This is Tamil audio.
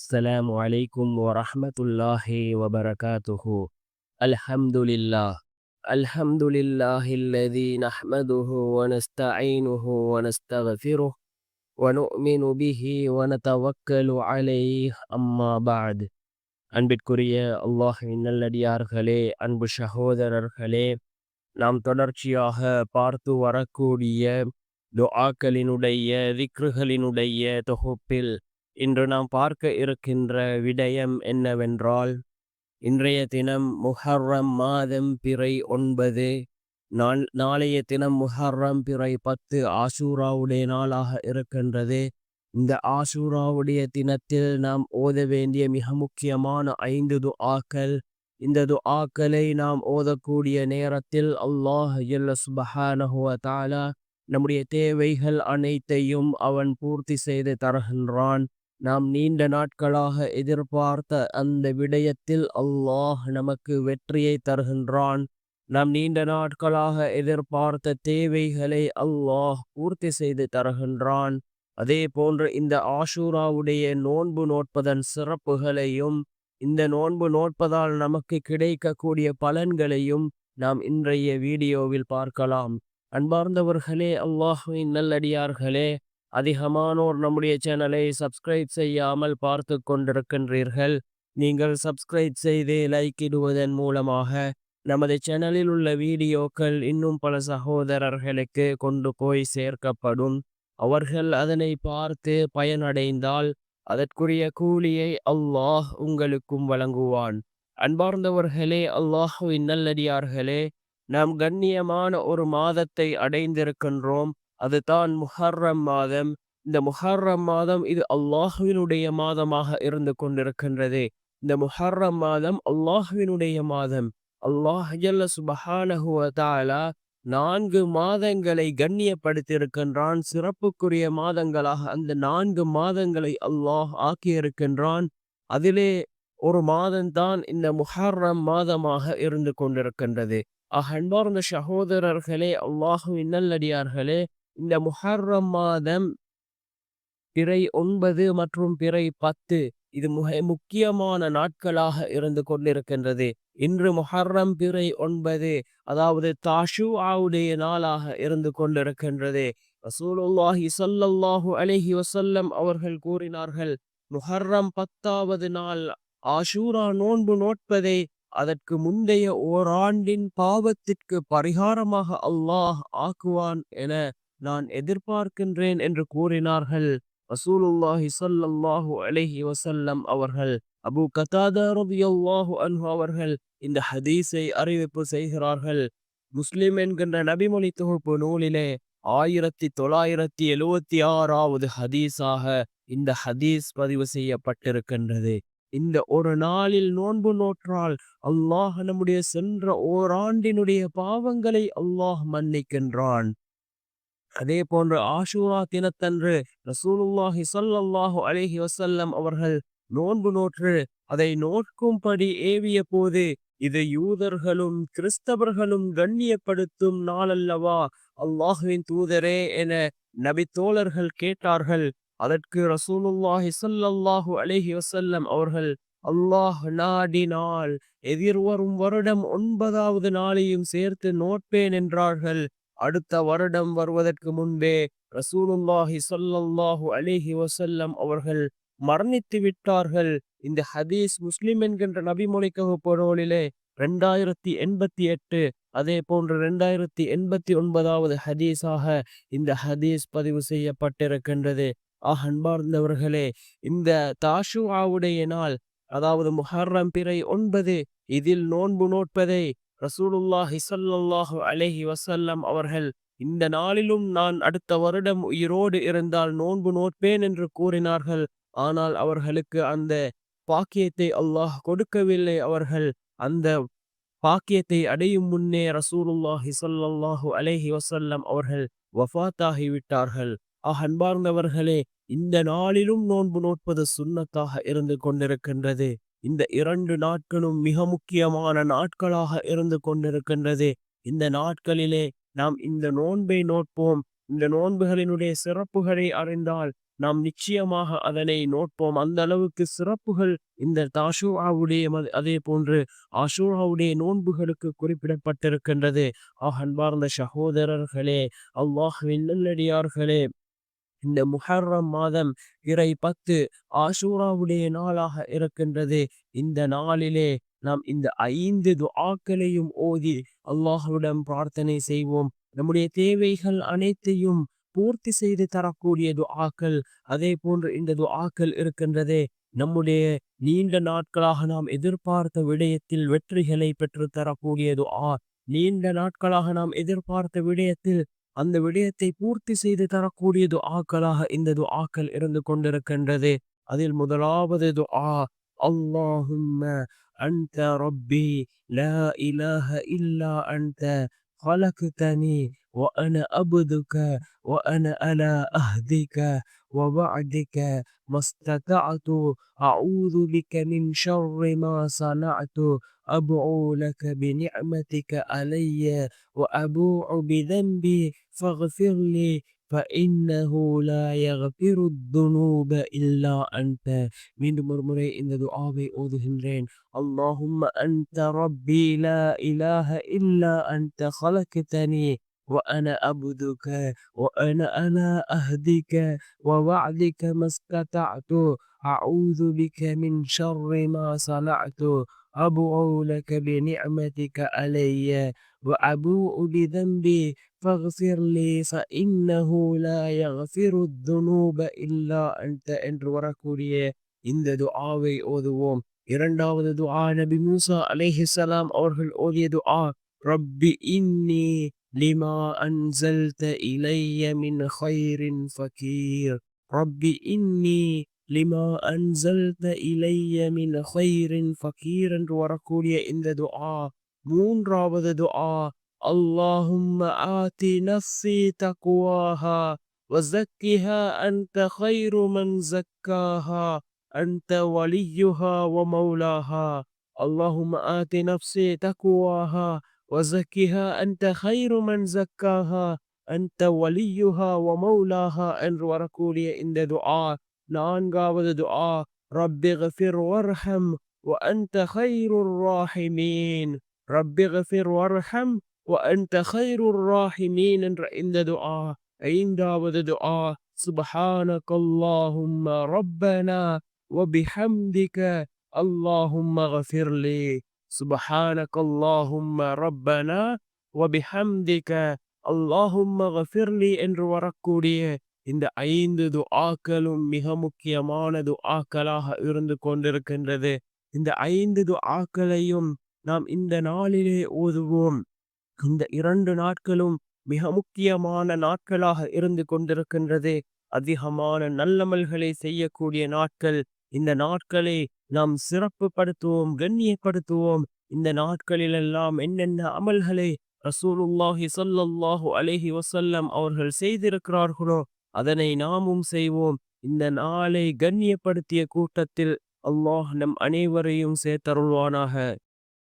السلام عليكم ورحمة الله وبركاته. الحمد لله. الحمد لله الذي نحمده ونستعينه ونستغفره ونؤمن به ونتوكل عليه أما بعد. அன்பிற்குரிய அல்லாஹ்வின் நல்லடியார்களே, அன்பு சகோதரர்களே, நாம் தொடர்ச்சியாக பார்த்து வரக்கூடிய துஆக்களினுடைய திக்ருகளினுடைய தொகுப்பில் இன்று நாம் பார்க்க இருக்கின்ற விடயம் என்னவென்றால், இன்றைய தினம் முஹர்ரம் மாதம் பிறை 9, நாளைய தினம் முஹர்ரம் பிறை 10 ஆஷூராவுடைய நாளாக இருக்கின்றது. இந்த ஆஷூராவுடைய தினத்தில் நாம் ஓத வேண்டிய மிக முக்கியமான 5 துஆக்கள். இந்த துஆக்களை நாம் ஓதக்கூடிய நேரத்தில் அல்லாஹ் ஜல்ல சுப்ஹானஹு வ தஆலா நம்முடைய தேவைகள் அனைத்தையும் அவன் பூர்த்தி செய்து தருகின்றான். நாம் நீண்ட நாட்களாக எதிர்பார்த்த அந்த விடயத்தில் அல்லாஹ் நமக்கு வெற்றியை தருகின்றான். நாம் நீண்ட நாட்களாக எதிர்பார்த்த தேவைகளை அல்லாஹ் பூர்த்தி செய்து தருகின்றான். அதே போன்று இந்த ஆஷூராவுடைய நோன்பு நோட்பதன் சிறப்புகளையும் இந்த நோன்பு நோட்பதால் நமக்கு கிடைக்கக்கூடிய பலன்களையும் நாம் இன்றைய வீடியோவில் பார்க்கலாம். அன்பார்ந்தவர்களே, அல்லாஹ்வின் நல்லடியார்களே, அதிகமானோர் நம்முடைய சேனலை சப்ஸ்கிரைப் செய்யாமல் பார்த்து கொண்டிருக்கின்றீர்கள். நீங்கள் சப்ஸ்கிரைப் செய்து லைக் இடுவதன் மூலமாக நமது சேனலில் உள்ள வீடியோக்கள் இன்னும் பல சகோதரர்களுக்கு கொண்டு போய் சேர்க்கப்படும். அவர்கள் அதனை பார்த்து பயனடைந்தால் அதற்குரிய கூலியை அல்லாஹ் உங்களுக்கும் வழங்குவான். அன்பார்ந்தவர்களே, அல்லாஹ்வின் நல்லடியார்களே, நாம் கண்ணியமான ஒரு மாதத்தை அடைந்திருக்கின்றோம். அதுதான் முஹர்ரம் மாதம். இந்த முஹர்ரம் மாதம் இது அல்லாஹ்வினுடைய மாதமாக இருந்து கொண்டிருக்கின்றது. இந்த முஹர்ரம் மாதம் அல்லாஹ்வினுடைய மாதம். அல்லாஹ் ஜல்ல சுப்ஹானஹு வ தஆலா 4 மாதங்களை கண்ணியப்படுத்தியிருக்கின்றான். சிறப்புக்குரிய மாதங்களாக அந்த 4 மாதங்களை அல்லாஹ் ஆக்கியிருக்கின்றான். அதிலே ஒரு மாதம்தான் இந்த முஹர்ரம் மாதமாக இருந்து கொண்டிருக்கின்றது. அன்பார்ந்த சகோதரர்களே, அல்லாஹ்வின் நல்லடியார்களே, இந்த முஹர்ரம் மாதம் பிறை 9 மற்றும் பிறை 10 இது முக்கியமான நாட்களாக இருந்து கொண்டிருக்கின்றது. இன்று முஹர்ரம் பிறை 9, அதாவது தாஷூஆவுடைய நாளாக இருந்து கொண்டிருக்கின்றது. ரசூலுல்லாஹி ஸல்லல்லாஹு அலைஹி வஸல்லம் அவர்கள் கூறினார்கள், முஹர்ரம் 10வது நாள் ஆஷூரா நோன்பு நோட்பதை அதற்கு முந்தைய ஓராண்டின் பாவத்திற்கு பரிகாரமாக அல்லாஹ் ஆக்குவான் என நான் எதிர்பார்க்கின்றேன் என்று கூறினார்கள் ரசூலுல்லாஹி ஸல்லல்லாஹு அலைஹி வஸல்லம் அவர்கள். அபூ கதாதா ரலியல்லாஹு அன்ஹு அவர்கள் இந்த ஹதீஸை அறிவிப்பு செய்கிறார்கள். முஸ்லிம் என்கின்ற நபிமொழி தொகுப்பு நூலிலே 1976வது ஹதீஸாக இந்த ஹதீஸ் பதிவு செய்யப்பட்டிருக்கின்றது. இந்த ஒரு நாளில் நோன்பு நோற்றால் அல்லாஹ் நம்முடைய சென்ற ஓராண்டினுடைய பாவங்களை அல்லாஹ் மன்னிக்கின்றான். அதே போன்று ஆஷூரா தினத்தன்று ரசூலுல்லாஹி ஸல்லல்லாஹு அலைஹி வஸல்லம் அவர்கள் நோன்பு நோற்று அதை நோக்கும்படி ஏவிய போது, இது யூதர்களும் கிறிஸ்தவர்களும் கண்ணியப்படுத்தும் நாளல்லவா அல்லாஹ்வின் தூதரே என நபி தோழர்கள் கேட்டார்கள். அதற்கு ரசூலுல்லாஹி ஸல்லல்லாஹு அலைஹி வஸல்லம் அவர்கள், அல்லாஹ் நாடினால் எதிர்வரும் வருடம் 9வது நாளையும் சேர்த்து நோட்பேன் என்றார்கள். அடுத்த வருடம் வருவதற்கு முன்பே ரசூலுல்லாஹி ஸல்லல்லாஹு அலைஹி வஸல்லம் அவர்கள் மரணித்து விட்டார்கள். இந்த ஹதீஸ் முஸ்லிம் என்கின்ற நபிமொழி தொகுப்பு நூலிலே 2088, அதே போன்று 2089வது ஹதீஸாக இந்த ஹதீஸ் பதிவு செய்யப்பட்டிருக்கின்றது. அன்பார்ந்தவர்களே, இந்த தாஷூஆவுடைய நாள், அதாவது முஹர்ரம் பிறை 9, இதில் நோன்பு நோட்பதை ரசூலுல்லாஹி ஸல்லல்லாஹு அலைஹி வஸல்லம் அவர்கள் இந்த நாளிலும் நான் அடுத்த வருடம் உயிரோடு இருந்தால் நோன்பு நோட்பேன் என்று கூறினார்கள். ஆனால் அவர்களுக்கு அந்த பாக்கியத்தை அல்லாஹ் கொடுக்கவில்லை. அவர்கள் அந்த பாக்கியத்தை அடையும் முன்னே ரசூலுல்லாஹி ஸல்லல்லாஹு அலைஹி வஸல்லம் அவர்கள் வஃபாத்தாகி விட்டார்கள். அன்பார்ந்தவர்களே, இந்த நாளிலும் நோன்பு நோட்பது சுன்னத்தாக இருந்து கொண்டிருக்கின்றது. இந்த 2 நாட்களும் மிக முக்கியமான நாட்களாக இருந்து கொண்டிருக்கின்றது. இந்த நாட்களிலே நாம் இந்த நோன்பை நோட்போம். இந்த நோன்புகளினுடைய சிறப்புகளை அறிந்தால் நாம் நிச்சயமாக அதனை நோட்போம். அந்த அளவுக்கு சிறப்புகள் இந்த தாஷூஆவுடைய அதே போன்று ஆஷூராவுடைய நோன்புகளுக்கு குறிப்பிடப்பட்டிருக்கின்றது. அன்பார்ந்த சகோதரர்களே, அல்லாஹ்வின் நல்லடியார்களே, இந்த முஹர்ரம் மாதம் பிறை 10 ஆஷூராவுடைய நாளாக இருக்கின்றது. இந்த நாளிலே நாம் இந்த 5 துஆக்களையும் ஓதி அல்லாஹ்விடம் பிரார்த்தனை செய்வோம். நம்முடைய தேவைகள் அனைத்தையும் பூர்த்தி செய்து தரக்கூடிய துஆக்கள். அதே போன்று இந்த துஆக்கள் இருக்கின்றதே, நம்முடைய நீண்ட நாட்களாக நாம் எதிர்பார்த்த விடயத்தில் வெற்றிகளை பெற்று தரக்கூடிய துஆ. நீண்ட நாட்களாக நாம் எதிர்பார்த்த விடயத்தில் அந்த விடயத்தை பூர்த்தி செய்து தரக்கூடிய துஆக்களாக இந்த துஆக்கள் இருந்து கொண்டிருக்கின்றது. அதில் முதலாவது துஆ, அல்லாஹும்ம அன்த ரப்பி லா இலாஹ இல்லா அன்த خلقتني وأنا عبدك وأنا على عهدك ووعدك ما استطعت أعوذ بك من شر ما صنعت أبوء لك بنعمتك علي وأبوء بذنبي فاغفر لي فإنه لا يغفر الذنوب إلا أنت. மீண்டும் ஒரு முறை இந்த துஆவை ஓதுகின்றேன். اللهم أنت ربي لا إله إلا أنت خلقتني وأنا عبدك وأنا على عهدك ووعدك ما استطعت أعوذ بك من شر ما صنعت أبوء لك بنعمتك علي وأبوء بذنبي فاغفر لي فإنه لا يغفر الذنوب إلا أنت என்று வரக்கூடிய இந்த துஆவை ஓதுவோம். இரண்டாவது துஆ, நபி மூசா அலைஹிஸ்ஸலாம் அவர்கள் ஓதிய துஆ, ரப்பி இன்னி லிமா அன்ஸல்த இலைய மின் கைரின் ஃபகீர். ரப்பி இன்னி லிமா அன்ஸல்த இலைய மின் கைரின் ஃபகீர் என்று வரக்கூடிய இந்த துஆ. மூன்றாவது துஆ, اللهم آت نفسي تقواها وزكها أنت خير من زكاها أنت وليها ومولاها. اللهم آت نفسي تقواها وزكها أنت خير من زكاها أنت وليها ومولاها என்று வரக்கூடிய இந்த துஆ. நான்காவது துஆ, ரப்பி ஃகிர் வர்ஹம் وأنت خير الراحمين. ரப்பி ஃகிர் வர்ஹம் وأنت خير الراحمين என்ற இந்த துஆ. ஐந்தாவது துஆ, سبحانك اللهم ربنا وبحمدك اللهم اغفر لي. سبحانك اللهم ربنا وبحمدك اللهم اغفر لي என்று வரக்கூடிய இந்த 5 துஆக்களும் மிக முக்கியமான துஆக்களாக இருந்து கொண்டிருக்கின்றது. இந்த 5 துஆக்களையும் நாம் இந்த நாளிலே ஓதுவோம். இந்த 2 நாட்களும் மிக முக்கியமான நாட்களாக இருந்து கொண்டிருக்கின்றது. அதிகமான நல்லமல்களை செய்யக்கூடிய நாட்கள். இந்த நாட்களை நாம் சிறப்புப்படுத்துவோம், கண்ணியப்படுத்துவோம். இந்த நாட்களிலெல்லாம் என்னென்ன அமல்களை ரசூலுல்லாஹி ஸல்லல்லாஹு அலைஹி வஸல்லம் அவர்கள் செய்திருக்கிறார்களோ அதனை நாமும் செய்வோம். இந்த நாளை கண்ணியப்படுத்திய கூட்டத்தில் அல்லாஹ் நம் அனைவரையும் சேர்த்தருள்வானாக.